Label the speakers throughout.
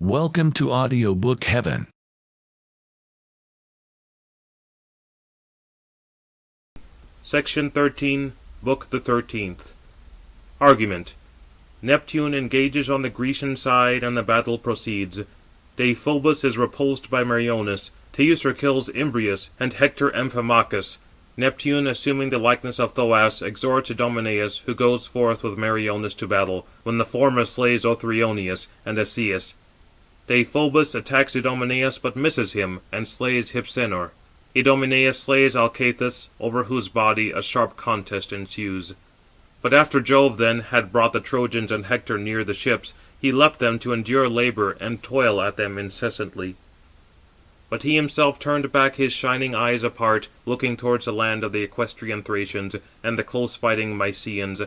Speaker 1: Welcome to Audiobook Heaven.
Speaker 2: Section 13, Book the 13th. Argument. Neptune engages on the Grecian side, and the battle proceeds. Deiphobus is repulsed by Meriones, Teucer kills Imbrius, and Hector Amphimachus. Neptune, assuming the likeness of Thoas, exhorts Idomeneus, who goes forth with Meriones to battle, when the former slays Othryoneus and Asius. Deiphobus attacks Idomeneus, but misses him, and slays Hypsenor. Idomeneus slays Alcathous, over whose body a sharp contest ensues. But after Jove then had brought the Trojans and Hector near the ships, he left them to endure labour and toil at them incessantly. But he himself turned back his shining eyes apart, looking towards the land of the equestrian Thracians, and the close-fighting Mycenaeans,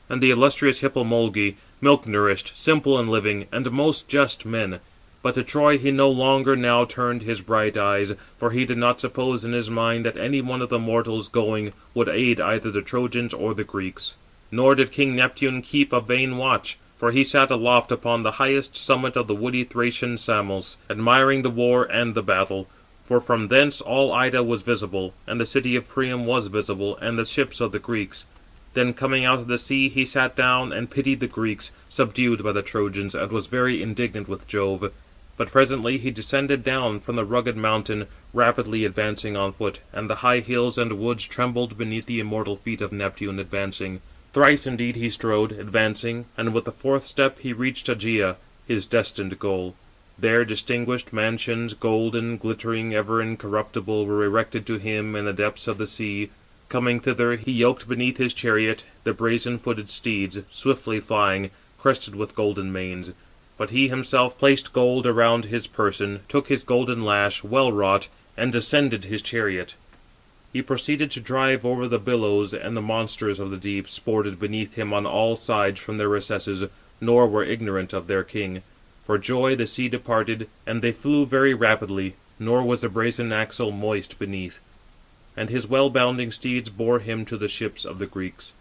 Speaker 2: and the illustrious Hippomolgi, milk-nourished, simple in living, and most just men. But to Troy he no longer now turned his bright eyes, for he did not suppose in his mind that any one of the mortals going would aid either the Trojans or the Greeks. Nor did King Neptune keep a vain watch, for he sat aloft upon the highest summit of the woody Thracian Samos, admiring the war and the battle. For from thence all Ida was visible, and the city of Priam was visible, and the ships of the Greeks. Then coming out of the sea, he sat down and pitied the Greeks, subdued by the Trojans, and was very indignant with Jove. But presently he descended down from the rugged mountain, rapidly advancing on foot, and the high hills and woods trembled beneath the immortal feet of Neptune advancing. Thrice indeed he strode, advancing, and with the fourth step he reached Ægea, his destined goal. There distinguished mansions, golden, glittering, ever incorruptible, were erected to him in the depths of the sea. Coming thither, he yoked beneath his chariot the brazen-footed steeds, swiftly flying, crested with golden manes. But he himself placed gold around his person, took his golden lash, well wrought, and descended his chariot. He proceeded to drive over the billows, and the monsters of the deep sported beneath him on all sides from their recesses, nor were ignorant of their king. For joy the sea departed, and they flew very rapidly, nor was the brazen axle moist beneath. And his well-bounding steeds bore him to the ships of the Greeks.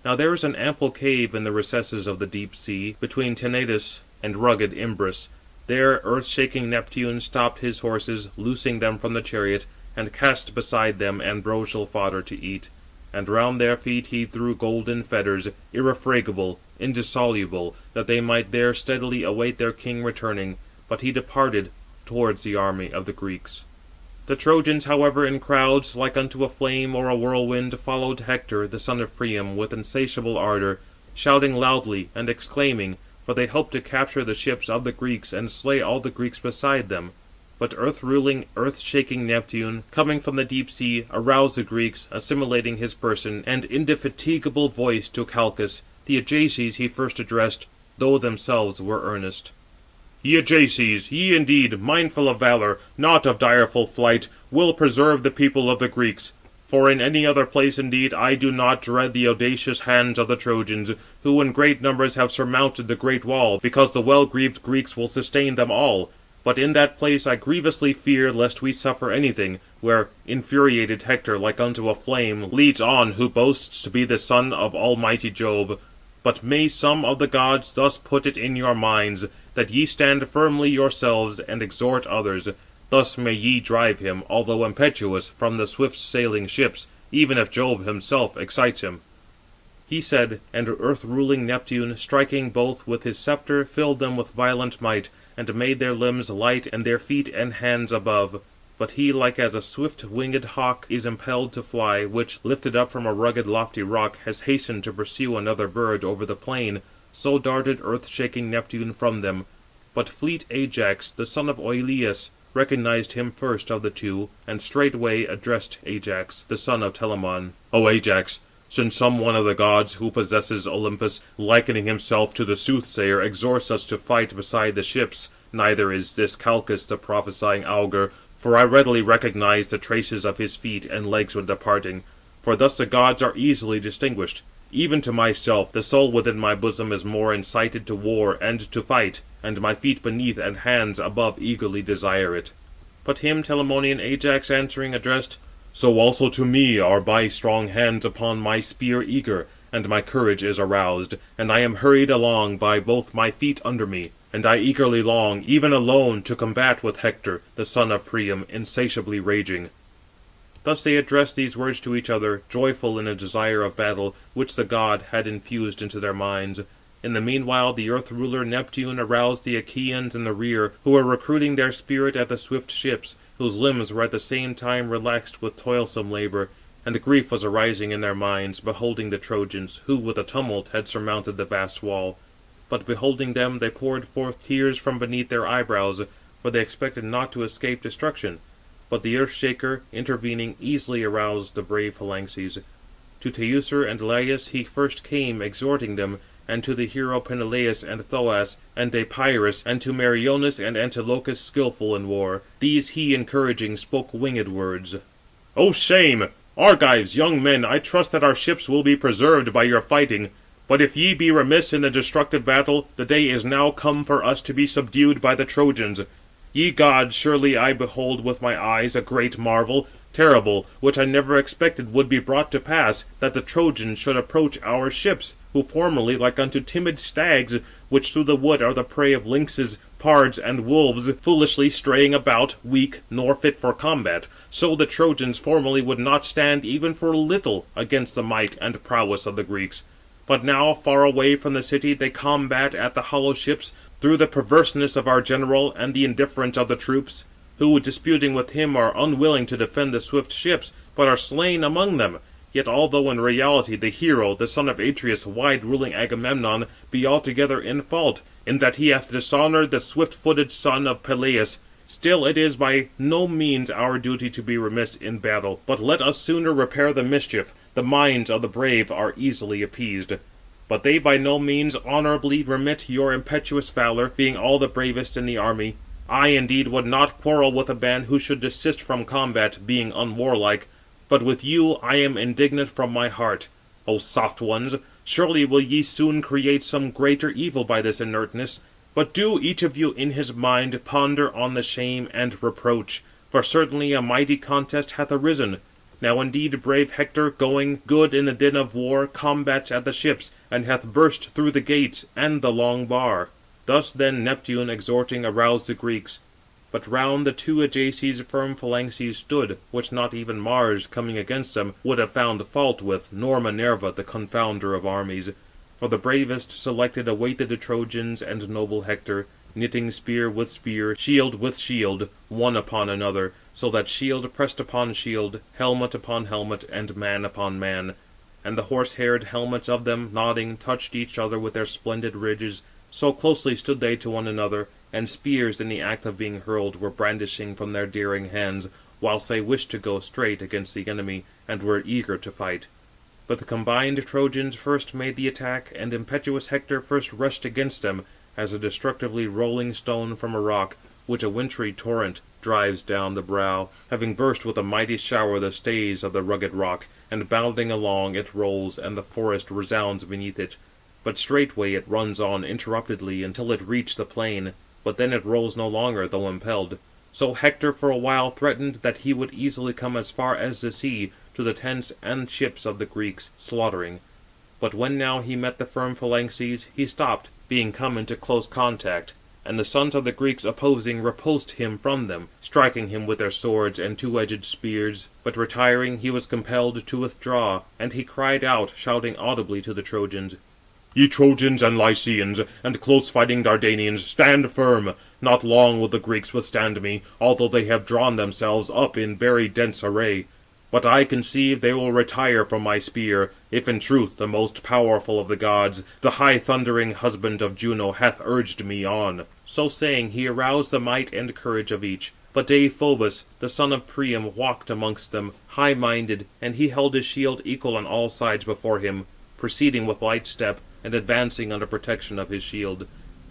Speaker 2: Now there is an ample cave in the recesses of the deep sea, between Tenedos and rugged Imbrus. There earth-shaking Neptune stopped his horses, loosing them from the chariot, and cast beside them ambrosial fodder to eat. And round their feet he threw golden fetters, irrefragable, indissoluble, that they might there steadily await their king returning. But he departed towards the army of the Greeks. The Trojans, however, in crowds, like unto a flame or a whirlwind, followed Hector, the son of Priam, with insatiable ardour, shouting loudly, and exclaiming, for they hoped to capture the ships of the Greeks, and slay all the Greeks beside them. But earth-ruling, earth-shaking Neptune, coming from the deep sea, aroused the Greeks, assimilating his person and indefatigable voice to Calchas. The Ajaces he first addressed, though themselves were earnest. Ye Ajaces, ye indeed, mindful of valour, not of direful flight, will preserve the people of the Greeks. For in any other place indeed I do not dread the audacious hands of the Trojans, who in great numbers have surmounted the great wall, because the well-greaved Greeks will sustain them all. But in that place I grievously fear lest we suffer anything, where infuriated Hector, like unto a flame, leads on, who boasts to be the son of almighty Jove. But may some of the gods thus put it in your minds, that ye stand firmly yourselves, and exhort others. Thus may ye drive him, although impetuous, from the swift-sailing ships, even if Jove himself excites him. He said, and earth-ruling Neptune, striking both with his sceptre, filled them with violent might, and made their limbs light and their feet and hands above. But he, like as a swift-winged hawk is impelled to fly, which, lifted up from a rugged lofty rock, has hastened to pursue another bird over the plain, so darted earth-shaking Neptune from them. But fleet Ajax, the son of Oileus, recognized him first of the two, and straightway addressed Ajax, the son of Telamon. O Ajax, since some one of the gods, who possesses Olympus, likening himself to the soothsayer, exhorts us to fight beside the ships, neither is this Calchas the prophesying augur, for I readily recognize the traces of his feet and legs when departing. For thus the gods are easily distinguished. Even to myself, the soul within my bosom is more incited to war and to fight, and my feet beneath and hands above eagerly desire it. But him Telamonian Ajax answering addressed, So also to me are my strong hands upon my spear eager, and my courage is aroused, and I am hurried along by both my feet under me. and I eagerly long, even alone, to combat with Hector, the son of Priam, insatiably raging." Thus they addressed these words to each other, joyful in a desire of battle, which the god had infused into their minds. In the meanwhile the earth-ruler Neptune aroused the Achaeans in the rear, who were recruiting their spirit at the swift ships, whose limbs were at the same time relaxed with toilsome labour, and grief was arising in their minds, beholding the Trojans, who with a tumult had surmounted the vast wall. But beholding them, they poured forth tears from beneath their eyebrows, for they expected not to escape destruction. But the earth-shaker, intervening, easily aroused the brave phalanxes. To Teucer and Laius he first came, exhorting them, and to the hero Peneleus and Thoas, and Deipyrus, and to Meriones and Antilochus, skilful in war. These he, encouraging, spoke winged words. "O shame! Argives, young men, I trust that our ships will be preserved by your fighting. But if ye be remiss in the destructive battle, the day is now come for us to be subdued by the Trojans. Ye gods, surely I behold with my eyes a great marvel, terrible, which I never expected would be brought to pass, that the Trojans should approach our ships, who formerly, like unto timid stags, which through the wood are the prey of lynxes, pards, and wolves, foolishly straying about, weak, nor fit for combat, so the Trojans formerly would not stand even for a little against the might and prowess of the Greeks. But now, far away from the city, they combat at the hollow ships, through the perverseness of our general, and the indifference of the troops, who, disputing with him, are unwilling to defend the swift ships, but are slain among them. Yet although in reality the hero, the son of Atreus, wide-ruling Agamemnon, be altogether in fault, in that he hath dishonoured the swift-footed son of Peleus, still it is by no means our duty to be remiss in battle. But let us sooner repair the mischief. The minds of the brave are easily appeased. But they by no means honourably remit your impetuous valour, being all the bravest in the army. I indeed would not quarrel with a band who should desist from combat, being unwarlike. But with you I am indignant from my heart. O soft ones, surely will ye soon create some greater evil by this inertness. But do each of you in his mind ponder on the shame and reproach, for certainly a mighty contest hath arisen. Now indeed brave Hector, going good in the din of war, combats at the ships, and hath burst through the gates and the long bar." Thus then Neptune, exhorting, aroused the Greeks. But round the two Ajaces firm phalanxes stood, which not even Mars, coming against them, would have found fault with, nor Minerva, the confounder of armies. For the bravest selected awaited the Trojans and noble Hector, knitting spear with spear, shield with shield, one upon another, so that shield pressed upon shield, helmet upon helmet, and man upon man. And the horse-haired helmets of them, nodding, touched each other with their splendid ridges. So closely stood they to one another, and spears in the act of being hurled were brandishing from their daring hands, whilst they wished to go straight against the enemy, and were eager to fight. But the combined Trojans first made the attack, and impetuous Hector first rushed against them, as a destructively rolling stone from a rock, which a wintry torrent drives down the brow, having burst with a mighty shower the stays of the rugged rock, and bounding along it rolls, and the forest resounds beneath it. But straightway it runs on interruptedly until it reach the plain, but then it rolls no longer, though impelled. So Hector for a while threatened that he would easily come as far as the sea, to the tents and ships of the Greeks, slaughtering. But when now he met the firm phalanxes, he stopped, being come into close contact. And the sons of the Greeks opposing repulsed him from them, striking him with their swords and two-edged spears. But retiring, he was compelled to withdraw, and he cried out, shouting audibly to the Trojans, "Ye Trojans and Lycians, and close-fighting Dardanians, stand firm. Not long will the Greeks withstand me, although they have drawn themselves up in very dense array. But I conceive they will retire from my spear, if in truth the most powerful of the gods, the high-thundering husband of Juno, hath urged me on." So saying, he aroused the might and courage of each. But Deïphobus, the son of Priam, walked amongst them, high-minded, and he held his shield equal on all sides before him, proceeding with light step, and advancing under protection of his shield.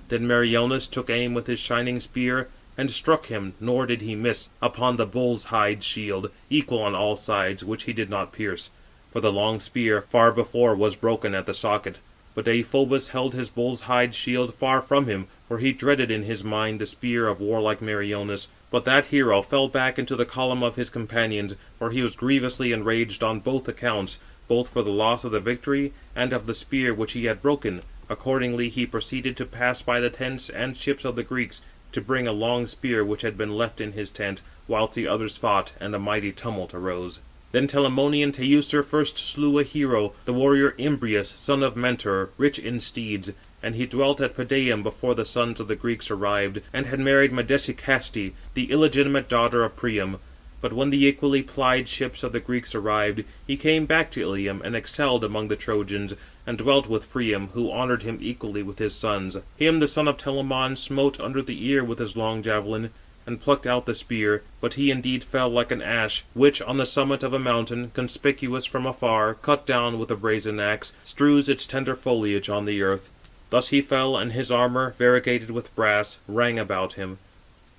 Speaker 2: Then Meriones took aim with his shining spear, and struck him, nor did he miss, upon the bull's hide shield, equal on all sides, which he did not pierce. For the long spear far before was broken at the socket. But Deïphobus held his bull's hide shield far from him, for he dreaded in his mind the spear of warlike Meriones. But that hero fell back into the column of his companions, for he was grievously enraged on both accounts, both for the loss of the victory, and of the spear which he had broken, Accordingly he proceeded to pass by the tents and ships of the Greeks, to bring a long spear which had been left in his tent, whilst the others fought, and a mighty tumult arose. Then Telamonian Teucer first slew a hero, the warrior Imbrius, son of Mentor, rich in steeds, and he dwelt at Pedaeum before the sons of the Greeks arrived, and had married Medesicaste, the illegitimate daughter of Priam. But when the equally plied ships of the Greeks arrived, he came back to Ilium, and excelled among the Trojans, and dwelt with Priam, who honoured him equally with his sons. Him the son of Telamon smote under the ear with his long javelin, and plucked out the spear, but he indeed fell like an ash, which on the summit of a mountain, conspicuous from afar, cut down with a brazen axe, strews its tender foliage on the earth. Thus he fell, and his armour, variegated with brass, rang about him.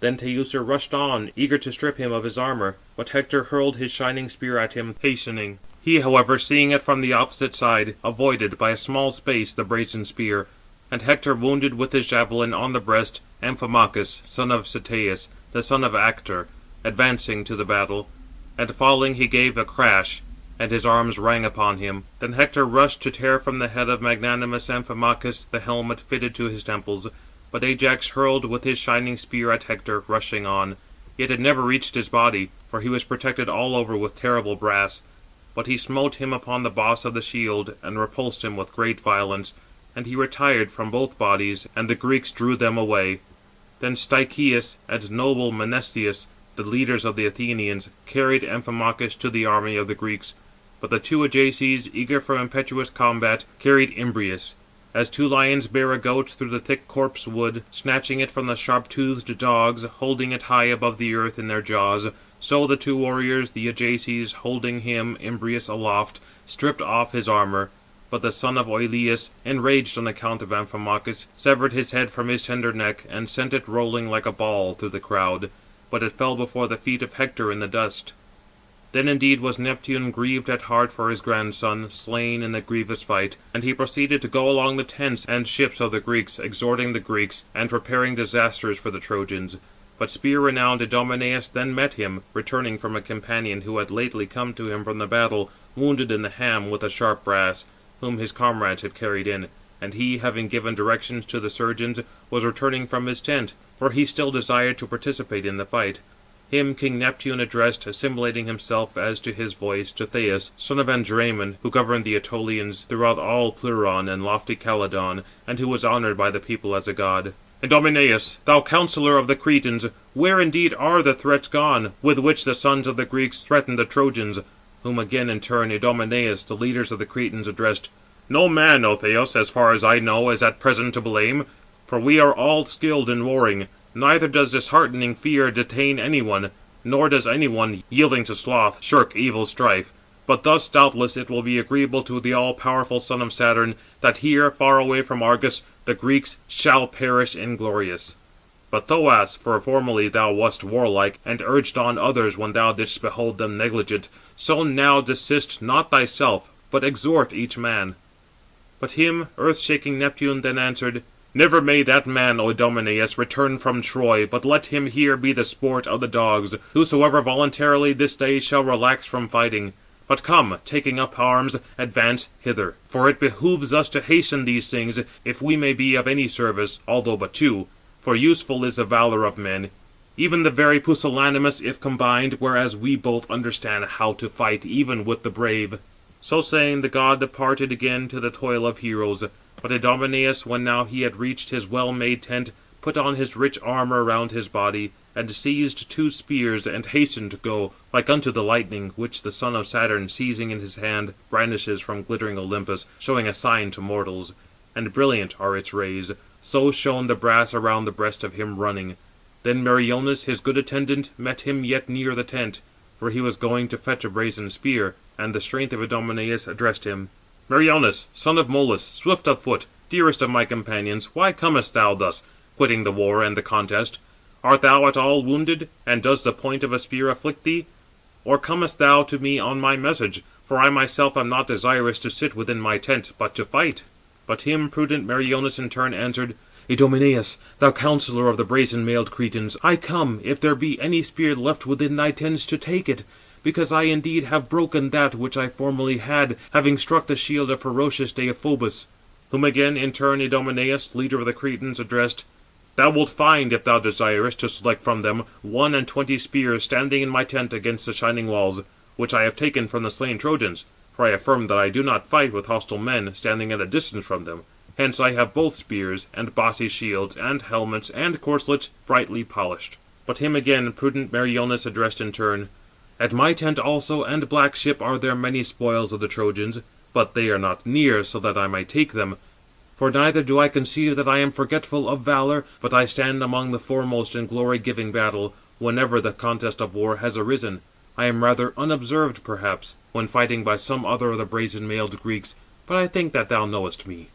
Speaker 2: Then Teucer rushed on, eager to strip him of his armour, but Hector hurled his shining spear at him, hastening. He, however, seeing it from the opposite side, avoided by a small space the brazen spear. And Hector wounded with his javelin on the breast Amphimachus, son of Cteus, the son of Actor, advancing to the battle. And falling he gave a crash, and his arms rang upon him. Then Hector rushed to tear from the head of magnanimous Amphimachus the helmet fitted to his temples. But Ajax hurled with his shining spear at Hector, rushing on. Yet it never reached his body, for he was protected all over with terrible brass. But he smote him upon the boss of the shield, and repulsed him with great violence. And he retired from both bodies, and the Greeks drew them away. Then Stichius and noble Menesthius, the leaders of the Athenians, carried Amphimachus to the army of the Greeks. But the two Ajaces, eager for impetuous combat, carried Imbrius. As two lions bear a goat through the thick corpse wood, snatching it from the sharp-toothed dogs, holding it high above the earth in their jaws, so the two warriors, the Ajaces, holding him, Imbrius, aloft, stripped off his armour. But the son of Oileus, enraged on account of Amphimachus, severed his head from his tender neck, and sent it rolling like a ball through the crowd. But it fell before the feet of Hector in the dust. Then indeed was Neptune grieved at heart for his grandson, slain in the grievous fight, and he proceeded to go along the tents and ships of the Greeks, exhorting the Greeks, and preparing disasters for the Trojans. But spear-renowned Idomeneus then met him, returning from a companion who had lately come to him from the battle, wounded in the ham with a sharp brass, whom his comrades had carried in. And he, having given directions to the surgeons, was returning from his tent, for he still desired to participate in the fight. Him King Neptune addressed, assimilating himself as to his voice to Thais, son of Andræmon, who governed the Ætolians throughout all Pleuron and lofty Calydon, and who was honoured by the people as a god. Idomeneus, thou counsellor of the Cretans, where indeed are the threats gone, with which the sons of the Greeks threatened the Trojans? Whom again in turn Idomeneus, the leaders of the Cretans, addressed. No man, O Theos, as far as I know, is at present to blame, for we are all skilled in warring. Neither does disheartening fear detain any one, nor does any one, yielding to sloth, shirk evil strife. But thus doubtless it will be agreeable to the all-powerful son of Saturn, that here, far away from Argos, the Greeks shall perish inglorious. But Thoas, for formerly thou wast warlike, and urged on others when thou didst behold them negligent, so now desist not thyself, but exhort each man. But him earth-shaking Neptune then answered, Never may that man, O Idomeneus, return from Troy, but let him here be the sport of the dogs, whosoever voluntarily this day shall relax from fighting. But come, taking up arms, advance hither. For it behooves us to hasten these things, if we may be of any service, although but two. For useful is the valour of men, even the very pusillanimous if combined, whereas we both understand how to fight even with the brave. So saying, the god departed again to the toil of heroes. But Idomeneus, when now he had reached his well-made tent, put on his rich armour round his body, and seized two spears, and hastened to go, like unto the lightning, which the son of Saturn, seizing in his hand, brandishes from glittering Olympus, showing a sign to mortals. And brilliant are its rays. So shone the brass around the breast of him running. Then Meriones, his good attendant, met him yet near the tent, for he was going to fetch a brazen spear, and the strength of Idomeneus addressed him. Meriones, son of Molus, swift of foot, dearest of my companions, why comest thou thus, quitting the war and the contest? Art thou at all wounded, and does the point of a spear afflict thee? Or comest thou to me on my message? For I myself am not desirous to sit within my tent, but to fight. But him prudent Meriones in turn answered, Idomeneus, thou counsellor of the brazen-mailed Cretans, I come, if there be any spear left within thy tents, to take it, because I indeed have broken that which I formerly had, having struck the shield of ferocious Deïphobus. whom again in turn Idomeneus, leader of the Cretans, addressed: "Thou wilt find, if thou desirest to select from them, 21 spears standing in my tent against the shining walls, which I have taken from the slain Trojans; for I affirm that I do not fight with hostile men, standing at a distance from them. Hence I have both spears, and bossy shields, and helmets, and corslets, brightly polished." But him again prudent Meriones addressed in turn: "At my tent also and black ship are there many spoils of the Trojans, but they are not near, so that I might take them. For neither do I conceive that I am forgetful of valour, but I stand among the foremost in glory-giving battle, whenever the contest of war has arisen. I am rather unobserved, perhaps, when fighting by some other of the brazen-mailed Greeks, but I think that thou knowest me."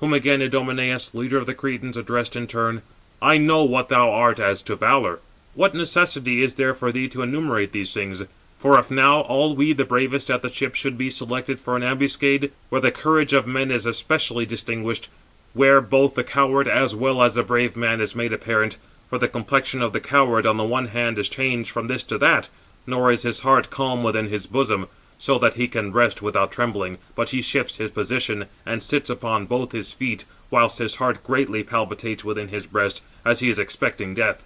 Speaker 2: Whom again Idomeneus, leader of the Cretans, addressed in turn: "I know what thou art as to valour. What necessity is there for thee to enumerate these things? For if now all we the bravest at the ship should be selected for an ambuscade, where the courage of men is especially distinguished, where both the coward as well as the brave man is made apparent, for the complexion of the coward on the one hand is changed from this to that, nor is his heart calm within his bosom, so that he can rest without trembling, but he shifts his position, and sits upon both his feet, whilst his heart greatly palpitates within his breast, as he is expecting death,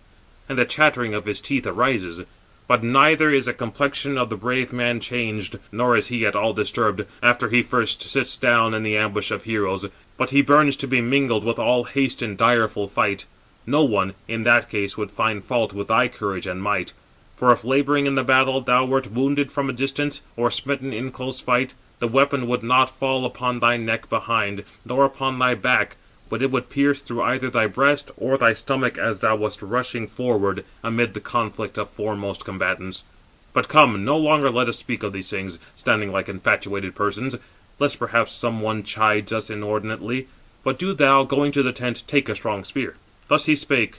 Speaker 2: and the chattering of his teeth arises. But neither is the complexion of the brave man changed, nor is he at all disturbed, after he first sits down in the ambush of heroes, but he burns to be mingled with all haste in direful fight. No one, in that case, would find fault with thy courage and might. For if labouring in the battle thou wert wounded from a distance, or smitten in close fight, the weapon would not fall upon thy neck behind, nor upon thy back, but it would pierce through either thy breast or thy stomach as thou wast rushing forward amid the conflict of foremost combatants. But come, no longer let us speak of these things, standing like infatuated persons, lest perhaps some one chides us inordinately, but do thou, going to the tent, take a strong spear." Thus he spake,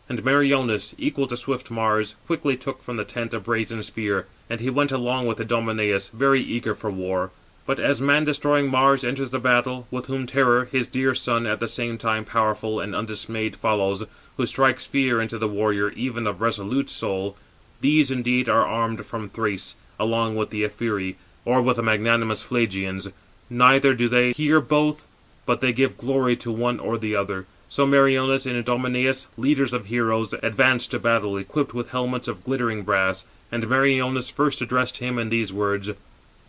Speaker 2: and Meriones, equal to swift Mars, quickly took from the tent a brazen spear, and he went along with Idomeneus, very eager for war. But as man-destroying Mars enters the battle, with whom terror, his dear son, at the same time powerful and undismayed, follows, who strikes fear into the warrior even of resolute soul, these indeed are armed from Thrace, along with the Ephyri, or with the magnanimous Phlegians. Neither do they hear both, but they give glory to one or the other. So Meriones and Idomeneus, leaders of heroes, advanced to battle, equipped with helmets of glittering brass. And Meriones first addressed him in these words: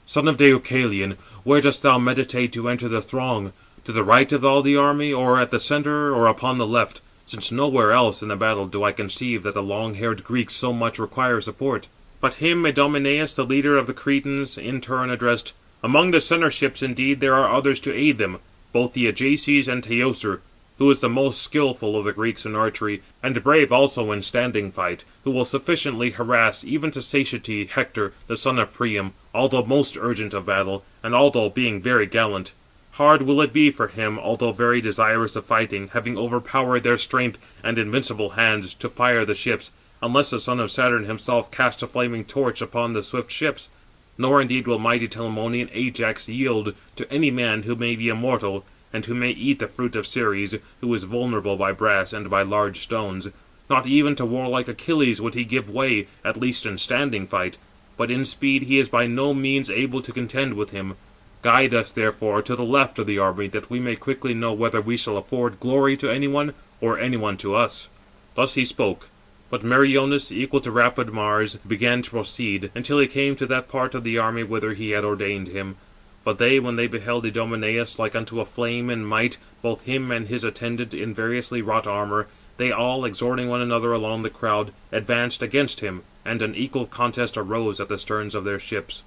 Speaker 2: "Son of Deucalion, where dost thou meditate to enter the throng? To the right of all the army, or at the centre, or upon the left? Since nowhere else in the battle do I conceive that the long-haired Greeks so much require support." But him Idomeneus, the leader of the Cretans, in turn addressed: "Among the centre ships indeed there are others to aid them, both the Ajaces and Teucer, who is the most skilful of the Greeks in archery, and brave also in standing fight, who will sufficiently harass even to satiety Hector, the son of Priam, although most urgent of battle, and although being very gallant. Hard will it be for him, although very desirous of fighting, having overpowered their strength and invincible hands, to fire the ships, unless the son of Saturn himself cast a flaming torch upon the swift ships. Nor indeed will mighty Telamonian Ajax yield to any man who may be immortal, and who may eat the fruit of Ceres, who is vulnerable by brass and by large stones. Not even to warlike Achilles would he give way, at least in standing fight, but in speed he is by no means able to contend with him. Guide us, therefore, to the left of the army, that we may quickly know whether we shall afford glory to any one, or any one to us." Thus he spoke. But Meriones, equal to rapid Mars, began to proceed, until he came to that part of the army whither he had ordained him. But they, when they beheld Idomeneus like unto a flame in might, both him and his attendant in variously wrought armour, they all, exhorting one another along the crowd, advanced against him, and an equal contest arose at the sterns of their ships.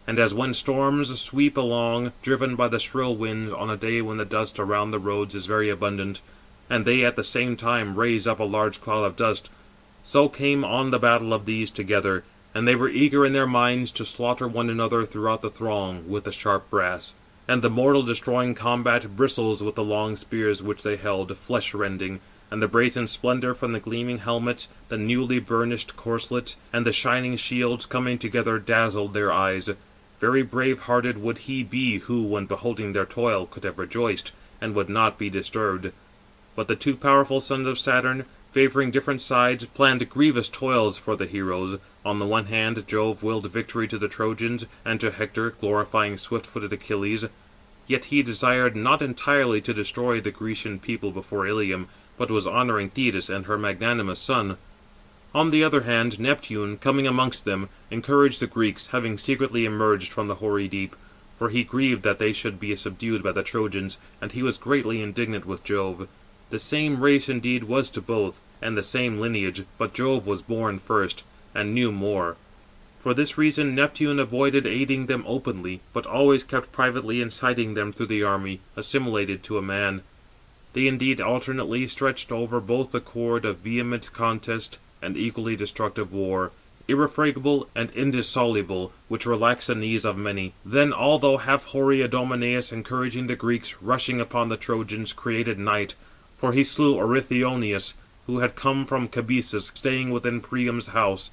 Speaker 2: And as when storms sweep along, driven by the shrill winds, on a day when the dust around the roads is very abundant, and they at the same time raise up a large cloud of dust, so came on the battle of these together, and they were eager in their minds to slaughter one another throughout the throng with the sharp brass. And the mortal-destroying combat bristles with the long spears which they held, flesh-rending, and the brazen splendour from the gleaming helmets, the newly burnished corslets, and the shining shields coming together dazzled their eyes. Very brave-hearted would he be who, when beholding their toil, could have rejoiced, and would not be disturbed. But the two powerful sons of Saturn, favouring different sides, planned grievous toils for the heroes. On the one hand, Jove willed victory to the Trojans, and to Hector, glorifying swift-footed Achilles. Yet he desired not entirely to destroy the Grecian people before Ilium, but was honouring Thetis and her magnanimous son. On the other hand, Neptune, coming amongst them, encouraged the Greeks, having secretly emerged from the hoary deep, for he grieved that they should be subdued by the Trojans, and he was greatly indignant with Jove. The same race indeed was to both, and the same lineage, but Jove was born first, and knew more. For this reason Neptune avoided aiding them openly, but always kept privately inciting them through the army, assimilated to a man. They indeed alternately stretched over both a cord of vehement contest and equally destructive war, irrefragable and indissoluble, which relaxed the knees of many. Then, although half hoary Idomeneus, encouraging the Greeks, rushing upon the Trojans, created night, for he slew Orythionius, who had come from Cabesus, staying within Priam's house.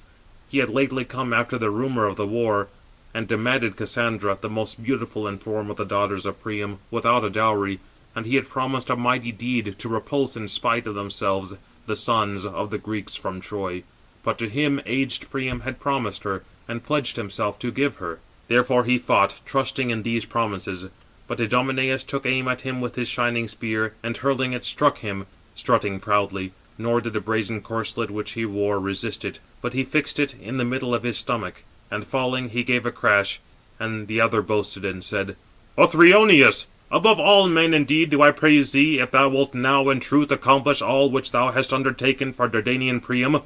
Speaker 2: He had lately come after the rumour of the war, and demanded Cassandra, the most beautiful in form of the daughters of Priam, without a dowry, and he had promised a mighty deed to repulse in spite of themselves the sons of the Greeks from Troy. But to him aged Priam had promised her, and pledged himself to give her. Therefore he fought, trusting in these promises. But Idomeneus took aim at him with his shining spear, and hurling it struck him, strutting proudly. Nor did the brazen corslet which he wore resist it, but he fixed it in the middle of his stomach, and falling he gave a crash, and the other boasted and said, "Othryoneus! Above all men indeed do I praise thee, if thou wilt now in truth accomplish all which thou hast undertaken for Dardanian Priam.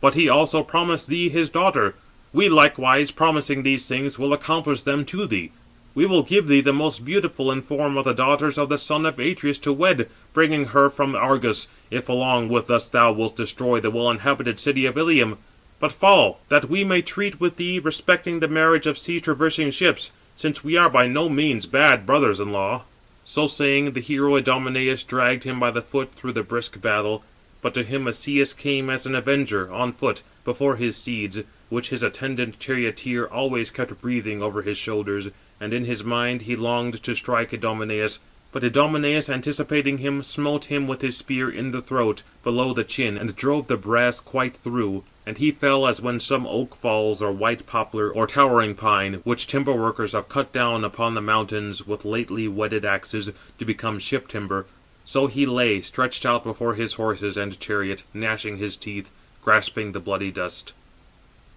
Speaker 2: But he also promised thee his daughter. We likewise, promising these things, will accomplish them to thee. We will give thee the most beautiful in form of the daughters of the son of Atreus to wed, bringing her from Argos, if along with us thou wilt destroy the well-inhabited city of Ilium. But follow, that we may treat with thee respecting the marriage of sea-traversing ships, since we are by no means bad brothers-in-law." So saying, the hero Idomeneus dragged him by the foot through the brisk battle. But to him Asius came as an avenger, on foot, before his steeds, which his attendant charioteer always kept breathing over his shoulders, and in his mind he longed to strike Idomeneus. But Idomeneus, anticipating him, smote him with his spear in the throat, below the chin, and drove the brass quite through. And he fell as when some oak falls, or white poplar, or towering pine, which timber workers have cut down upon the mountains with lately whetted axes, to become ship timber. So he lay, stretched out before his horses and chariot, gnashing his teeth, grasping the bloody dust.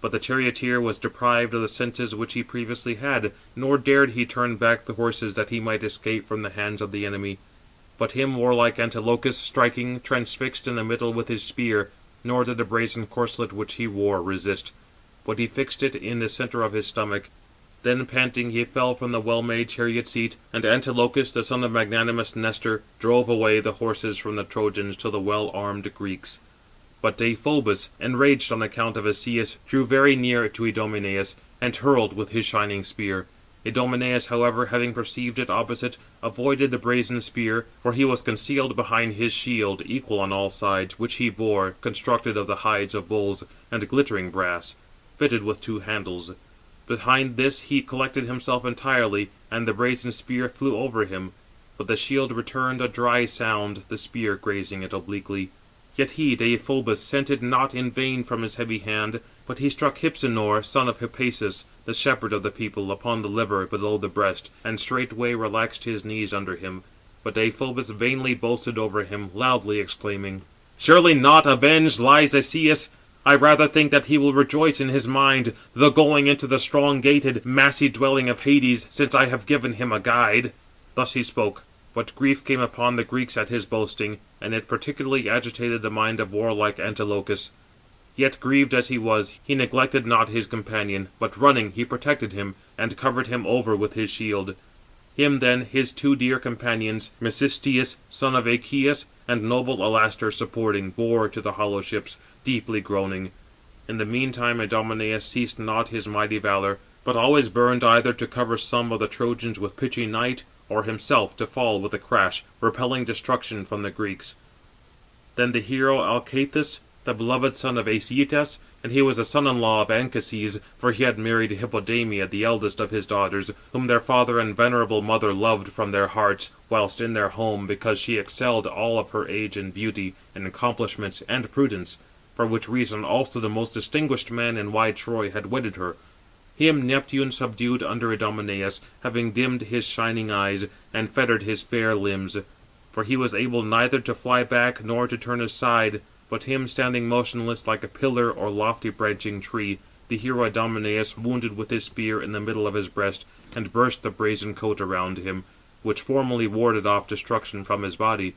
Speaker 2: But the charioteer was deprived of the senses which he previously had, nor dared he turn back the horses that he might escape from the hands of the enemy. But him warlike Antilochus, striking, transfixed in the middle with his spear, nor did the brazen corslet which he wore resist, but he fixed it in the centre of his stomach. Then panting he fell from the well-made chariot seat, and Antilochus, the son of magnanimous Nestor, drove away the horses from the Trojans to the well-armed Greeks. But Deïphobus, enraged on account of Asius, drew very near to Idomeneus, and hurled with his shining spear. Idomeneus, however, having perceived it opposite, avoided the brazen spear, for he was concealed behind his shield, equal on all sides, which he bore, constructed of the hides of bulls, and glittering brass, fitted with 2 handles. Behind this he collected himself entirely, and the brazen spear flew over him. But the shield returned a dry sound, the spear grazing it obliquely. Yet he, Deïphobus, sent it not in vain from his heavy hand, but he struck Hypsenor, son of Hippasus, the shepherd of the people, upon the liver below the breast, and straightway relaxed his knees under him. But Deïphobus vainly boasted over him, loudly exclaiming, "Surely not avenged lies Asius. I rather think that he will rejoice in his mind, though going into the strong-gated, massy dwelling of Hades, since I have given him a guide." Thus he spoke. But grief came upon the Greeks at his boasting, and it particularly agitated the mind of warlike Antilochus. Yet grieved as he was, he neglected not his companion, but running he protected him, and covered him over with his shield. Him then his 2 dear companions, Mecisteus, son of Achilles, and noble Alastor supporting, bore to the hollow ships, deeply groaning. In the meantime Idomeneus ceased not his mighty valour, but always burned either to cover some of the Trojans with pitchy night, or himself to fall with a crash, repelling destruction from the Greeks. Then the hero Alcathous, the beloved son of Acietas, and he was a son-in-law of Anchises, for he had married Hippodamia, the eldest of his daughters, whom their father and venerable mother loved from their hearts, whilst in their home, because she excelled all of her age in beauty, in accomplishments, and prudence, for which reason also the most distinguished man in wide Troy had wedded her. Him Neptune subdued under Idomeneus, having dimmed his shining eyes, and fettered his fair limbs. For he was able neither to fly back nor to turn aside, but him standing motionless like a pillar or lofty branching tree, the hero Idomeneus wounded with his spear in the middle of his breast, and burst the brazen coat around him, which formerly warded off destruction from his body.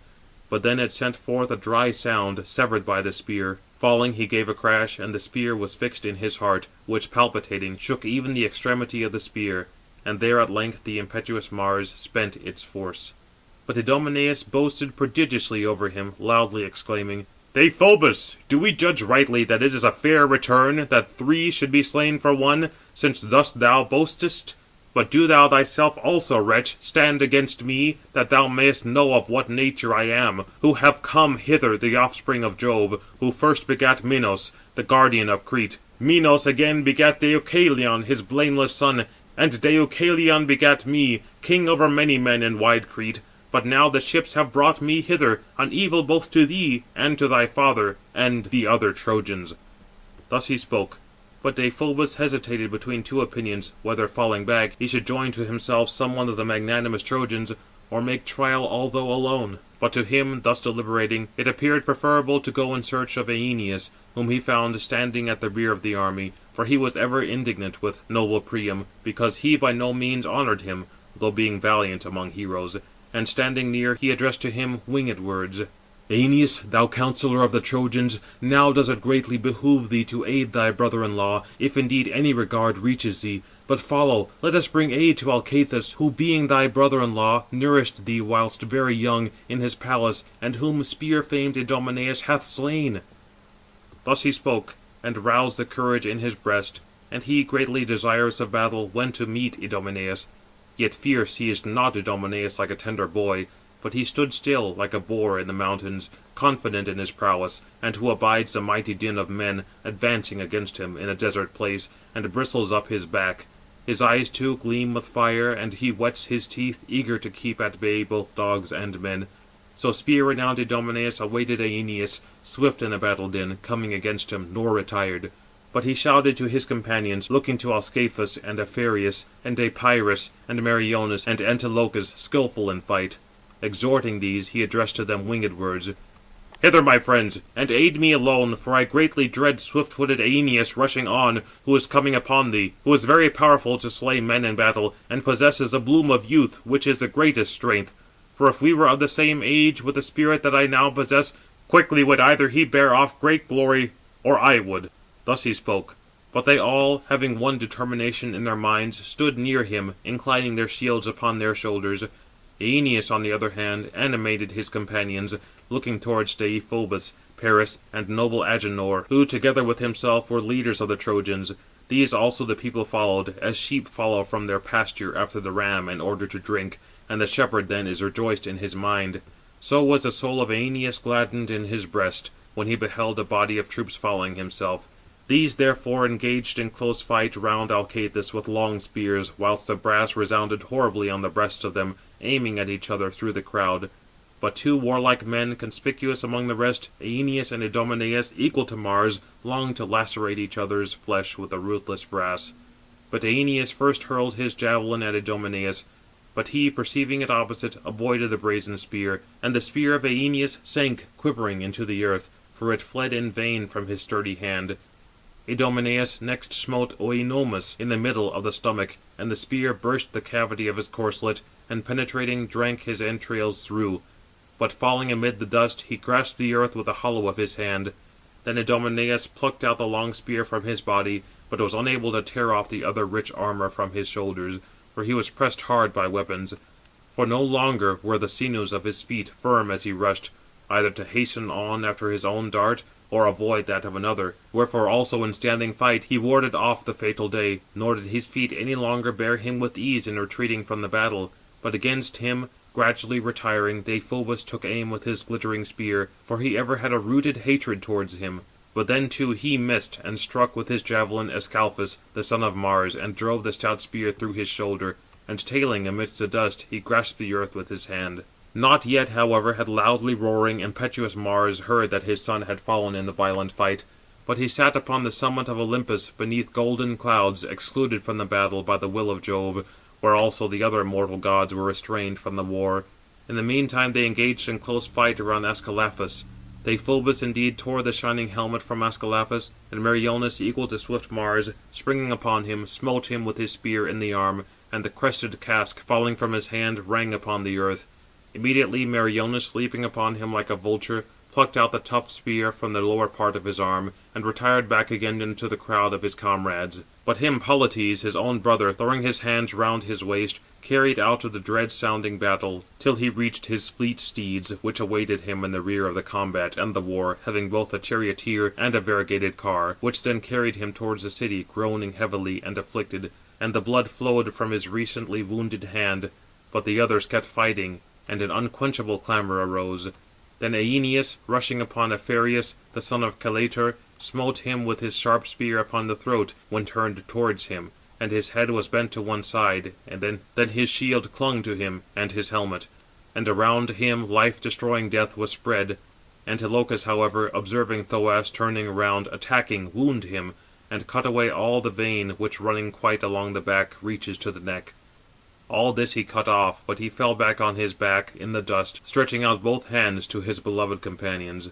Speaker 2: But then it sent forth a dry sound, severed by the spear. Falling, he gave a crash, and the spear was fixed in his heart, which, palpitating, shook even the extremity of the spear, and there at length the impetuous Mars spent its force. But Idomeneus boasted prodigiously over him, loudly exclaiming, "Deïphobus, do we judge rightly that it is a fair return, that 3 should be slain for 1, since thus thou boastest? But do thou thyself also, wretch, stand against me, that thou mayest know of what nature I am, who have come hither, the offspring of Jove, who first begat Minos, the guardian of Crete. Minos again begat Deucalion, his blameless son, and Deucalion begat me, king over many men in wide Crete. But now the ships have brought me hither, an evil both to thee, and to thy father, and the other Trojans." Thus he spoke. But Deïphobus hesitated between 2 opinions, whether, falling back, he should join to himself some one of the magnanimous Trojans, or make trial although alone. But to him, thus deliberating, it appeared preferable to go in search of Æneas, whom he found standing at the rear of the army, for he was ever indignant with noble Priam, because he by no means honoured him, though being valiant among heroes. And standing near, he addressed to him winged words: "Æneas, thou counsellor of the Trojans, now does it greatly behoove thee to aid thy brother-in-law, if indeed any regard reaches thee. But follow, let us bring aid to Alcathous, who being thy brother-in-law, nourished thee whilst very young in his palace, and whom spear-famed Idomeneus hath slain." Thus he spoke, and roused the courage in his breast, and he, greatly desirous of battle, went to meet Idomeneus. Yet fear seized not Idomeneus like a tender boy, but he stood still, like a boar in the mountains, confident in his prowess, and who abides the mighty din of men, advancing against him in a desert place, and bristles up his back. His eyes too gleam with fire, and he whets his teeth, eager to keep at bay both dogs and men. So spear-renowned Idomeneus awaited Æneas, swift in the battle din, coming against him, nor retired. But he shouted to his companions, looking to Ascalaphus, and Aphareus, and Deipyrus, and Meriones, and Antilochus, skilful in fight. Exhorting these, he addressed to them winged words: "Hither, my friends, and aid me alone, for I greatly dread swift-footed Æneas rushing on, who is coming upon thee, who is very powerful to slay men in battle, and possesses the bloom of youth, which is the greatest strength. For if we were of the same age with the spirit that I now possess, quickly would either he bear off great glory, or I would." Thus he spoke. But they all, having one determination in their minds, stood near him, inclining their shields upon their shoulders. Æneas, on the other hand, animated his companions, looking towards Deïphobus, Paris, and noble Agenor, who together with himself were leaders of the Trojans. These also the people followed, as sheep follow from their pasture after the ram in order to drink, and the shepherd then is rejoiced in his mind. So was the soul of Æneas gladdened in his breast, when he beheld a body of troops following himself. These therefore engaged in close fight round Alcathous with long spears, whilst the brass resounded horribly on the breasts of them, aiming at each other through the crowd. But 2 warlike men, conspicuous among the rest, Æneas and Idomeneus, equal to Mars, longed to lacerate each other's flesh with the ruthless brass. But Æneas first hurled his javelin at Idomeneus, but he, perceiving it opposite, avoided the brazen spear, and the spear of Æneas sank quivering into the earth, for it fled in vain from his sturdy hand. Idomeneus next smote Oenomus in the middle of the stomach, and the spear burst the cavity of his corslet, and penetrating drank his entrails through. But falling amid the dust, he grasped the earth with the hollow of his hand. Then Idomeneus plucked out the long spear from his body, but was unable to tear off the other rich armour from his shoulders, for he was pressed hard by weapons. For no longer were the sinews of his feet firm as he rushed, either to hasten on after his own dart, or avoid that of another. Wherefore also in standing fight he warded off the fatal day, nor did his feet any longer bear him with ease in retreating from the battle. But against him, gradually retiring, Deïphobus took aim with his glittering spear, for he ever had a rooted hatred towards him. But then too he missed, and struck with his javelin Ascalaphus, the son of Mars, and drove the stout spear through his shoulder, and tailing amidst the dust, he grasped the earth with his hand. Not yet, however, had loudly roaring, impetuous Mars heard that his son had fallen in the violent fight. But he sat upon the summit of Olympus, beneath golden clouds, excluded from the battle by the will of Jove, where also the other immortal gods were restrained from the war. In the meantime they engaged in close fight around Ascalaphus. Deïphobus indeed tore the shining helmet from Ascalaphus, and Meriones, equal to swift Mars, springing upon him, smote him with his spear in the arm, and the crested casque, falling from his hand, rang upon the earth. Immediately Meriones, leaping upon him like a vulture, plucked out the tough spear from the lower part of his arm, and retired back again into the crowd of his comrades. But him Polites, his own brother, throwing his hands round his waist, carried out of the dread-sounding battle, till he reached his fleet steeds, which awaited him in the rear of the combat and the war, having both a charioteer and a variegated car, which then carried him towards the city, groaning heavily and afflicted, and the blood flowed from his recently wounded hand. But the others kept fighting, and an unquenchable clamour arose. Then Æneas, rushing upon Aphareus, the son of Caletor, smote him with his sharp spear upon the throat, when turned towards him, and his head was bent to one side, and then his shield clung to him, and his helmet. And around him life-destroying death was spread. Antilochus, however, observing Thoas turning round, attacking, wounded him, and cut away all the vein, which running quite along the back reaches to the neck. All this he cut off, but he fell back on his back in the dust, stretching out both hands to his beloved companions.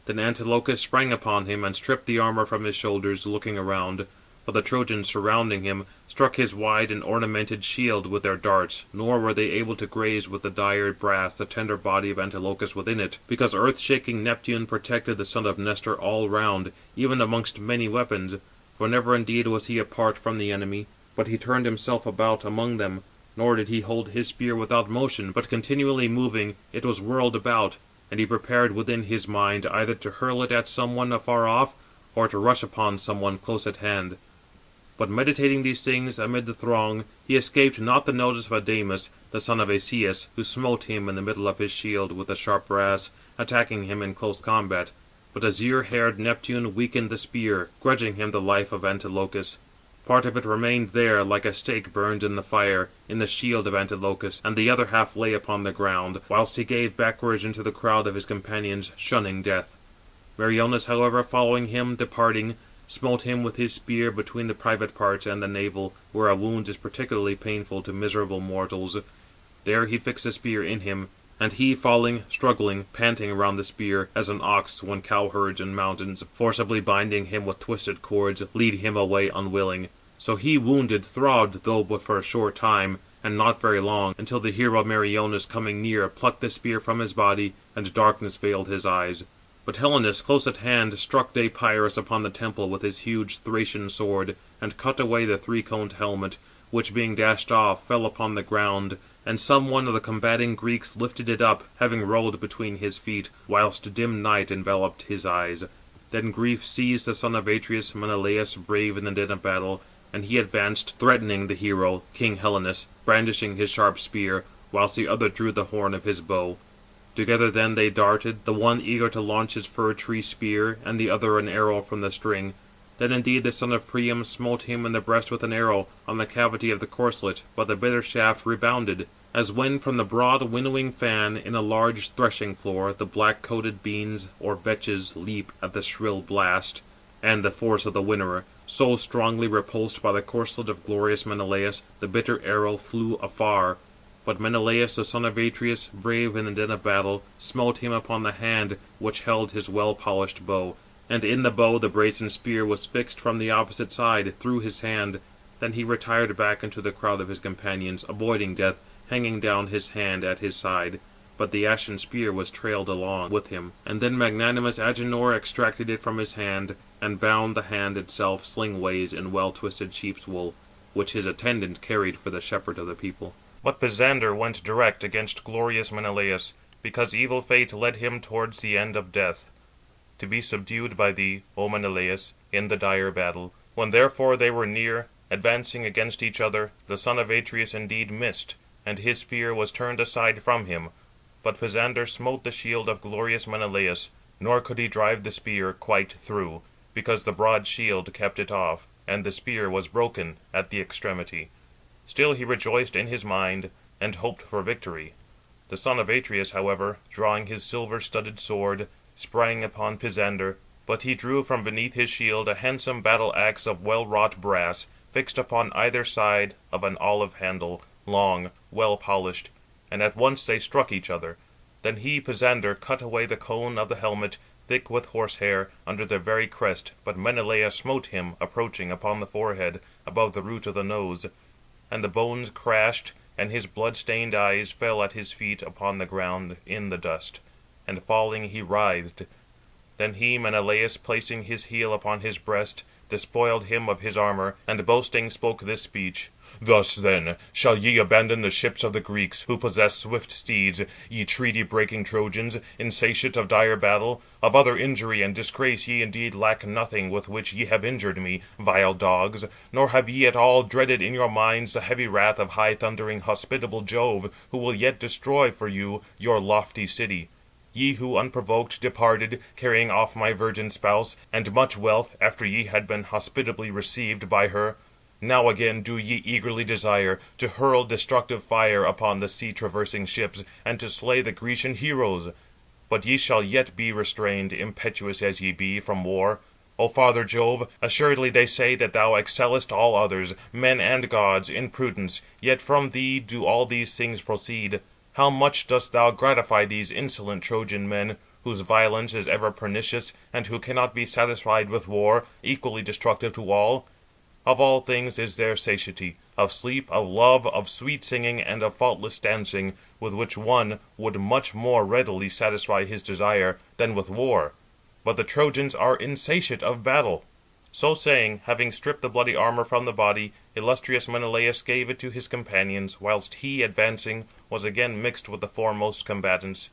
Speaker 2: Then Antilochus sprang upon him, and stripped the armour from his shoulders, looking around. For the Trojans, surrounding him, struck his wide and ornamented shield with their darts, nor were they able to graze with the dire brass the tender body of Antilochus within it, because earth-shaking Neptune protected the son of Nestor all round, even amongst many weapons. For never indeed was he apart from the enemy, but he turned himself about among them. Nor did he hold his spear without motion, but continually moving, it was whirled about, and he prepared within his mind either to hurl it at some one afar off, or to rush upon some one close at hand. But meditating these things amid the throng, he escaped not the notice of Adamas, the son of Asius, who smote him in the middle of his shield with the sharp brass, attacking him in close combat. But azure-haired Neptune weakened the spear, grudging him the life of Antilochus. Part of it remained there, like a stake burned in the fire, in the shield of Antilochus, and the other half lay upon the ground, whilst he gave backwards into the crowd of his companions, shunning death. Meriones, however, following him, departing, smote him with his spear between the private parts and the navel, where a wound is particularly painful to miserable mortals. There he fixed the spear in him, and he falling, struggling, panting around the spear, as an ox, when cowherds in mountains, forcibly binding him with twisted cords, lead him away unwilling. So he, wounded, throbbed, though but for a short time, and not very long, until the hero Meriones, coming near, plucked the spear from his body, and darkness veiled his eyes. But Helenus, close at hand, struck Deipyrus upon the temple with his huge Thracian sword, and cut away the three-coned helmet, which being dashed off, fell upon the ground, and some one of the combating Greeks lifted it up, having rolled between his feet, whilst dim night enveloped his eyes. Then grief seized the son of Atreus, Menelaus, brave in the din of battle, and he advanced, threatening the hero, King Helenus, brandishing his sharp spear, whilst the other drew the horn of his bow. Together then they darted, the one eager to launch his fir-tree spear, and the other an arrow from the string. Then indeed the son of Priam smote him in the breast with an arrow, on the cavity of the corslet, but the bitter shaft rebounded, as when from the broad winnowing fan in a large threshing floor the black-coated beans or vetches leap at the shrill blast, and the force of the winnower. So strongly repulsed by the corslet of glorious Menelaus, the bitter arrow flew afar. But Menelaus, the son of Atreus, brave in the din of battle, smote him upon the hand which held his well-polished bow. And in the bow the brazen spear was fixed from the opposite side, through his hand. Then he retired back into the crowd of his companions, avoiding death, hanging down his hand at his side. But the ashen spear was trailed along with him. And then magnanimous Agenor extracted it from his hand, and bound the hand itself sling-ways in well-twisted sheep's wool, which his attendant carried for the shepherd of the people. But Pisander went direct against glorious Menelaus, because evil fate led him towards the end of death, to be subdued by thee, O Menelaus, in the dire battle. When therefore they were near, advancing against each other, the son of Atreus indeed missed, and his spear was turned aside from him. But Pisander smote the shield of glorious Menelaus, nor could he drive the spear quite through, because the broad shield kept it off, and the spear was broken at the extremity. Still he rejoiced in his mind, and hoped for victory. The son of Atreus, however, drawing his silver-studded sword, sprang upon Pisander, But he drew from beneath his shield a handsome battle-axe of well-wrought brass, fixed upon either side of an olive handle, long, well polished, and at once they struck each other. Then he, Pisander, cut away the cone of the helmet, thick with horsehair, under the very crest, but Menelaus smote him, approaching, upon the forehead, above the root of the nose. And the bones crashed, and his blood-stained eyes fell at his feet upon the ground in the dust, and falling he writhed. Then he, Menelaus, placing his heel upon his breast, despoiled him of his armour, and boasting spoke this speech: "Thus, then, shall ye abandon the ships of the Greeks, who possess swift steeds, ye treaty-breaking Trojans, insatiate of dire battle? Of other injury and disgrace ye indeed lack nothing with which ye have injured me, vile dogs, nor have ye at all dreaded in your minds the heavy wrath of high-thundering hospitable Jove, who will yet destroy for you your lofty city. Ye who unprovoked departed, carrying off my virgin spouse, and much wealth, after ye had been hospitably received by her. Now again do ye eagerly desire to hurl destructive fire upon the sea-traversing ships, and to slay the Grecian heroes. But ye shall yet be restrained, impetuous as ye be, from war. O Father Jove, assuredly they say that thou excellest all others, men and gods, in prudence, yet from thee do all these things proceed. How much dost thou gratify these insolent Trojan men, whose violence is ever pernicious, and who cannot be satisfied with war, equally destructive to all? Of all things is there satiety, of sleep, of love, of sweet singing, and of faultless dancing, with which one would much more readily satisfy his desire than with war. But the Trojans are insatiate of battle." So saying, having stripped the bloody armour from the body, illustrious Menelaus gave it to his companions, whilst he, advancing, was again mixed with the foremost combatants.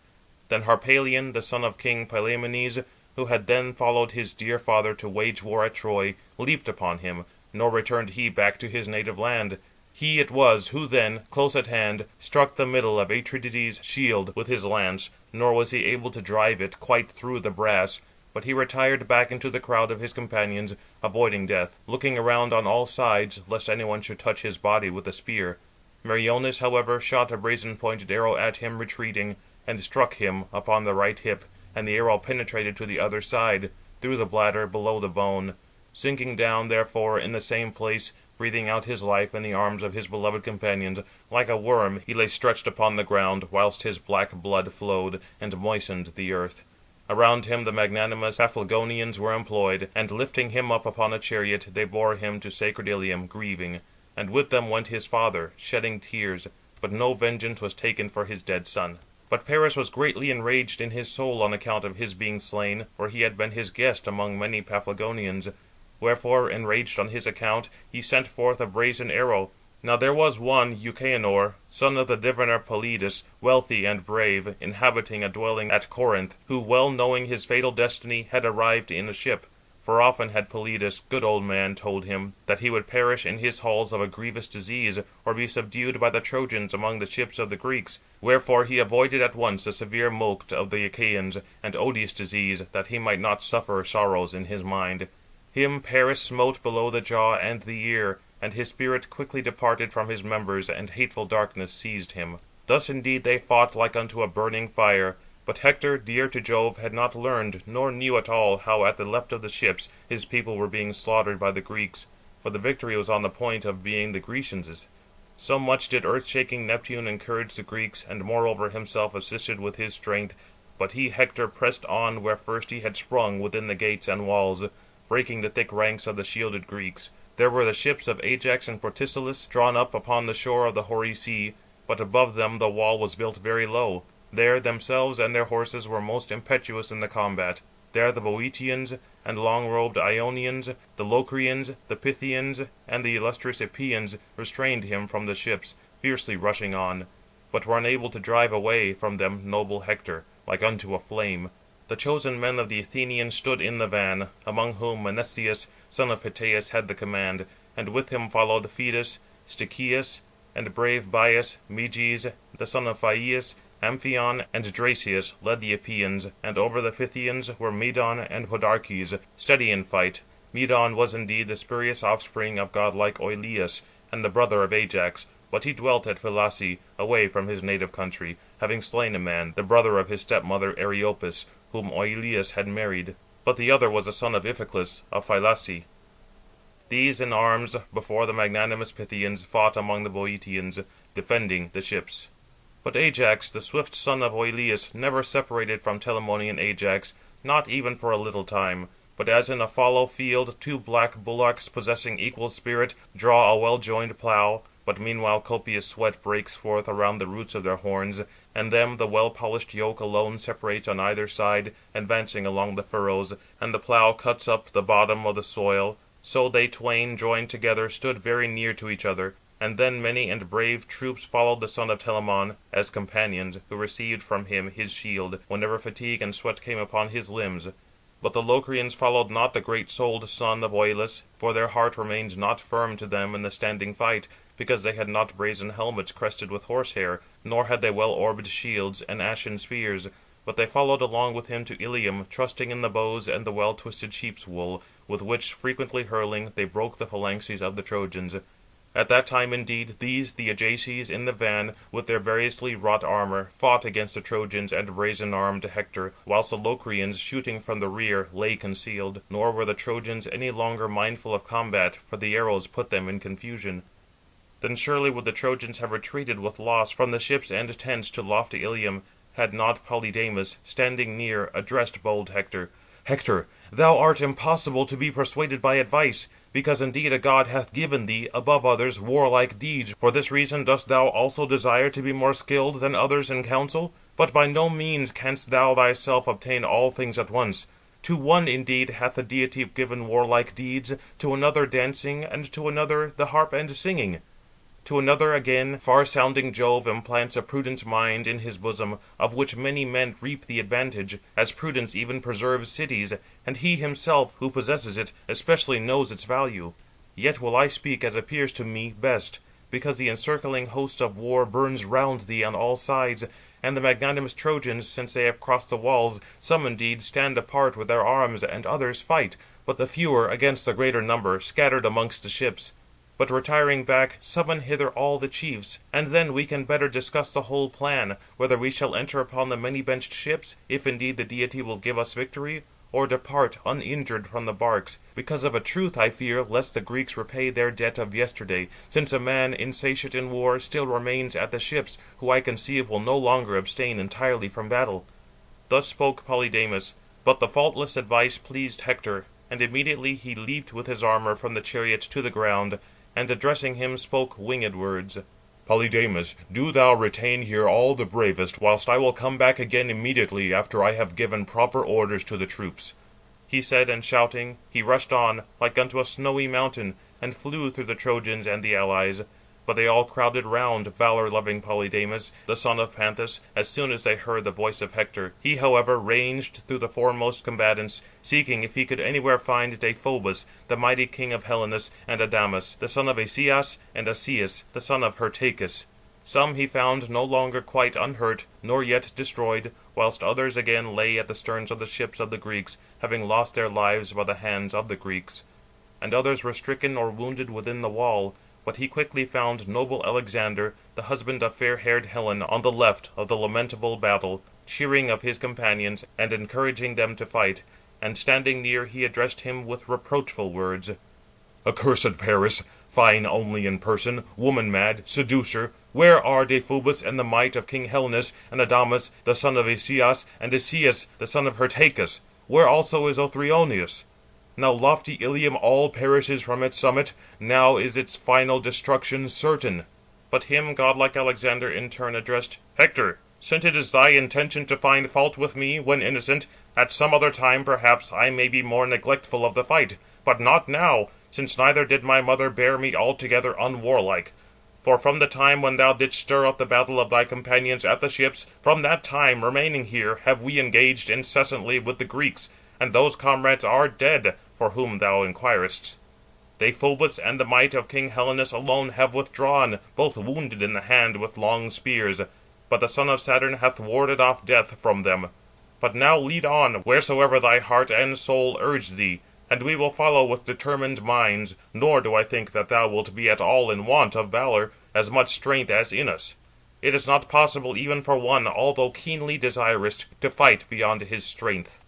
Speaker 2: Then Harpalion, the son of King Pylaemenes, who had then followed his dear father to wage war at Troy, leaped upon him, nor returned he back to his native land. He it was who then, close at hand, struck the middle of Atrides' shield with his lance, nor was he able to drive it quite through the brass, but he retired back into the crowd of his companions, avoiding death, looking around on all sides, lest anyone should touch his body with a spear. Meriones, however, shot a brazen-pointed arrow at him retreating, and struck him upon the right hip, and the arrow penetrated to the other side, through the bladder, below the bone. Sinking down, therefore, in the same place, breathing out his life in the arms of his beloved companions, like a worm he lay stretched upon the ground, whilst his black blood flowed, and moistened the earth. Around him the magnanimous Paphlagonians were employed, and lifting him up upon a chariot, they bore him to sacred Ilium, grieving. And with them went his father, shedding tears, but no vengeance was taken for his dead son. But Paris was greatly enraged in his soul on account of his being slain, for he had been his guest among many Paphlagonians. Wherefore, enraged on his account, he sent forth a brazen arrow. Now there was one Euchaenor, son of the diviner Polyidus, wealthy and brave, inhabiting a dwelling at Corinth, who, well knowing his fatal destiny, had arrived in a ship. For often had Polyidus, good old man, told him that he would perish in his halls of a grievous disease, or be subdued by the Trojans among the ships of the Greeks. Wherefore he avoided at once the severe moct of the Achaeans, and odious disease, that he might not suffer sorrows in his mind. Him Paris smote below the jaw and the ear, and his spirit quickly departed from his members, and hateful darkness seized him. Thus indeed they fought like unto a burning fire. But Hector, dear to Jove, had not learned, nor knew at all how at the left of the ships his people were being slaughtered by the Greeks, for the victory was on the point of being the Grecians'. So much did earth-shaking Neptune encourage the Greeks, and moreover himself assisted with his strength. But he, Hector, pressed on where first he had sprung within the gates and walls, breaking the thick ranks of the shielded Greeks. There were the ships of Ajax and Protesilaus drawn up upon the shore of the hoary sea, but above them the wall was built very low. There themselves and their horses were most impetuous in the combat. There the Boeotians and long-robed Ionians, the Locrians, the Pythians, and the illustrious Epeans restrained him from the ships, fiercely rushing on, but were unable to drive away from them noble Hector, like unto a flame. The chosen men of the Athenians stood in the van, among whom Menesthius, son of Peteus, had the command, and with him followed Phetus, Stichius, and brave Bias, Meges, the son of Phaeus, Amphion, and Dracius led the Epeans, and over the Pythians were Medon and Podarches, steady in fight. Medon was indeed the spurious offspring of godlike Oileus, and the brother of Ajax, but he dwelt at Phylace, away from his native country, having slain a man, the brother of his stepmother Areopis, whom Oileus had married. but the other was a son of Iphiclus, of Phylace. These in arms before the magnanimous Pythians fought among the Boeotians, defending the ships. But Ajax, the swift son of Oileus, never separated from Telamonian Ajax, not even for a little time, but as in a fallow field 2 black bullocks possessing equal spirit draw a well-joined plough, but meanwhile copious sweat breaks forth around the roots of their horns, and them the well-polished yoke alone separates on either side, advancing along the furrows, and the plough cuts up the bottom of the soil, so they twain joined together stood very near to each other. And then many and brave troops followed the son of Telamon as companions, who received from him his shield, whenever fatigue and sweat came upon his limbs. But the Locrians followed not the great-souled son of Oileus, for their heart remained not firm to them in the standing fight, because they had not brazen helmets crested with horsehair, nor had they well-orbed shields and ashen spears. But they followed along with him to Ilium, trusting in the bows and the well-twisted sheep's wool, with which, frequently hurling, they broke the phalanxes of the Trojans. At that time, indeed, these, the Ajaces in the van, with their variously wrought armour, fought against the Trojans and brazen-armed Hector, whilst the Locrians, shooting from the rear, lay concealed. Nor were the Trojans any longer mindful of combat, for the arrows put them in confusion. Then surely would the Trojans have retreated with loss from the ships and tents to lofty Ilium, had not Polydamas, standing near, addressed bold Hector. Hector, thou art impossible to be persuaded by advice, because indeed a god hath given thee, above others, warlike deeds. For this reason dost thou also desire to be more skilled than others in counsel? But by no means canst thou thyself obtain all things at once. To one indeed hath the deity given warlike deeds, to another dancing, and to another the harp and singing. To another again, far-sounding Jove implants a prudent mind in his bosom, of which many men reap the advantage, as prudence even preserves cities, and he himself, who possesses it, especially knows its value. Yet will I speak as appears to me best, because the encircling host of war burns round thee on all sides, and the magnanimous Trojans, since they have crossed the walls, some indeed stand apart with their arms, and others fight, but the fewer against the greater number, scattered amongst the ships. But retiring back, summon hither all the chiefs, and then we can better discuss the whole plan, whether we shall enter upon the many-benched ships, if indeed the deity will give us victory, or depart uninjured from the barks, because of a truth I fear lest the Greeks repay their debt of yesterday, since a man insatiate in war still remains at the ships, who I conceive will no longer abstain entirely from battle. Thus spoke Polydamas, but the faultless advice pleased Hector, and immediately he leaped with his armour from the chariot to the ground, and addressing him spoke winged words. Polydamas, do thou retain here all the bravest, whilst I will come back again immediately after I have given proper orders to the troops. He said, and shouting, he rushed on, like unto a snowy mountain, and flew through the Trojans and the allies. But they all crowded round valour-loving Polydamas, the son of Panthus, as soon as they heard the voice of Hector. He, however, ranged through the foremost combatants, seeking if he could anywhere find Deiphobus, the mighty king of Helenus, and Adamas, the son of Asias, and Asius, the son of Hyrtacus. Some he found no longer quite unhurt, nor yet destroyed, whilst others again lay at the sterns of the ships of the Greeks, having lost their lives by the hands of the Greeks. And others were stricken or wounded within the wall. But he quickly found noble Alexander, the husband of fair-haired Helen, on the left of the lamentable battle, cheering of his companions, and encouraging them to fight. And standing near, he addressed him with reproachful words. Accursed Paris, fine only in person, woman-mad, seducer, where are Deiphobus and the might of King Helenus, and Adamas, the son of Asias, and Asius, the son of Hyrtacus? Where also is Othryoneus? Now lofty Ilium all perishes from its summit, now is its final destruction certain. But him godlike Alexander in turn addressed, Hector, since it is thy intention to find fault with me when innocent, at some other time perhaps I may be more neglectful of the fight, but not now, since neither did my mother bear me altogether unwarlike. For from the time when thou didst stir up the battle of thy companions at the ships, from that time remaining here have we engaged incessantly with the Greeks, and those comrades are dead, for whom thou inquirest. Deiphobus and the might of King Helenus alone have withdrawn, both wounded in the hand with long spears, but the son of Saturn hath warded off death from them. But now lead on, wheresoever thy heart and soul urge thee, and we will follow with determined minds, nor do I think that thou wilt be at all in want of valour, as much strength as in us. It is not possible even for one, although keenly desirous, to fight beyond his strength.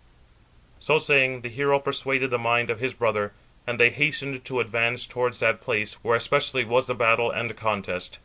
Speaker 2: So saying, the hero persuaded the mind of his brother, and they hastened to advance towards that place where especially was the battle and contest.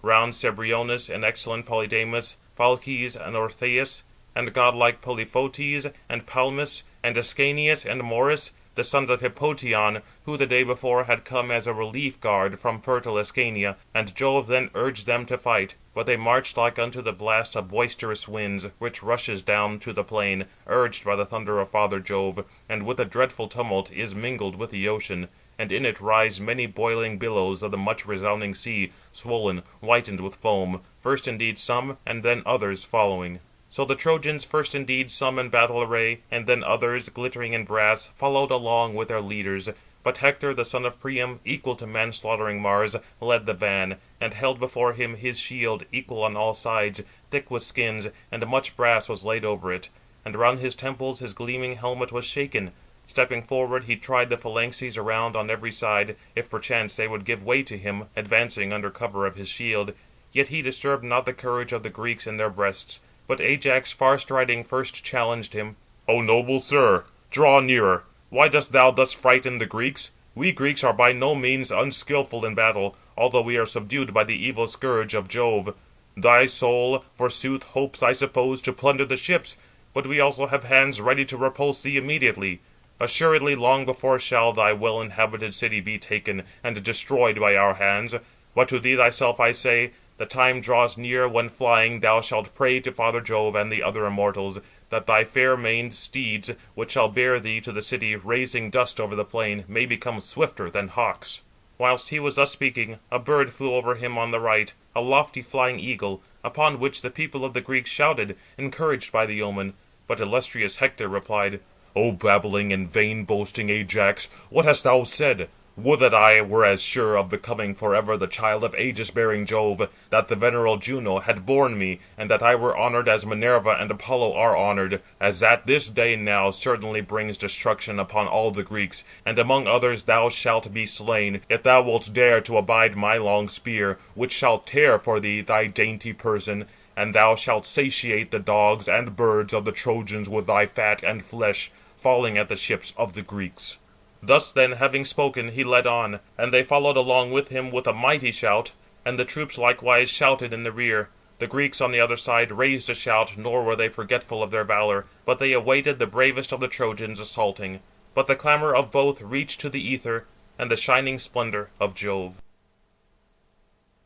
Speaker 2: Round Cebriones and excellent Polydamas, Phalces and Orthaeus, and godlike Polyphotes, and Palmus, and Ascanius, and Morus, the sons of Hippotion, who the day before had come as a relief guard from fertile Ascania, and Jove then urged them to fight. But they marched like unto the blast of boisterous winds, which rushes down to the plain, urged by the thunder of Father Jove, and with a dreadful tumult is mingled with the ocean. And in it rise many boiling billows of the much resounding sea, swollen, whitened with foam, first indeed some, and then others following. So the Trojans, first indeed some in battle array, and then others, glittering in brass, followed along with their leaders. But Hector, the son of Priam, equal to man-slaughtering Mars, led the van, and held before him his shield, equal on all sides, thick with skins, and much brass was laid over it. And round his temples his gleaming helmet was shaken. Stepping forward, he tried the phalanxes around on every side, if perchance they would give way to him, advancing under cover of his shield. Yet he disturbed not the courage of the Greeks in their breasts. But Ajax, far-striding, first challenged him. "O noble sir, draw nearer. Why dost thou thus frighten the Greeks? We Greeks are by no means unskilful in battle, although we are subdued by the evil scourge of Jove. Thy soul, forsooth, hopes, I suppose, to plunder the ships, but we also have hands ready to repulse thee immediately. Assuredly long before shall thy well-inhabited city be taken, and destroyed by our hands. But to thee thyself I say, the time draws near when flying thou shalt pray to Father Jove and the other immortals, that thy fair-maned steeds, which shall bear thee to the city, raising dust over the plain, may become swifter than hawks." Whilst he was thus speaking, a bird flew over him on the right, a lofty flying eagle, upon which the people of the Greeks shouted, encouraged by the omen. But illustrious Hector replied, "O babbling and vain-boasting Ajax, what hast thou said? Would that I were as sure of becoming for ever the child of aegis-bearing Jove, that the venerable Juno had borne me, and that I were honoured as Minerva and Apollo are honoured, as that this day now certainly brings destruction upon all the Greeks, and among others thou shalt be slain, if thou wilt dare to abide my long spear, which shall tear for thee thy dainty person, and thou shalt satiate the dogs and birds of the Trojans with thy fat and flesh, falling at the ships of the Greeks." Thus then, having spoken, he led on, and they followed along with him with a mighty shout, and the troops likewise shouted in the rear. The Greeks on the other side raised a shout, nor were they forgetful of their valour, but they awaited the bravest of the Trojans assaulting. But the clamour of both reached to the ether, and the shining splendour of Jove.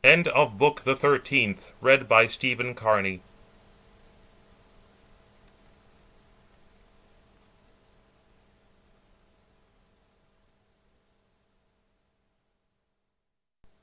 Speaker 2: End of Book the 13th. Read by Stephen Carney.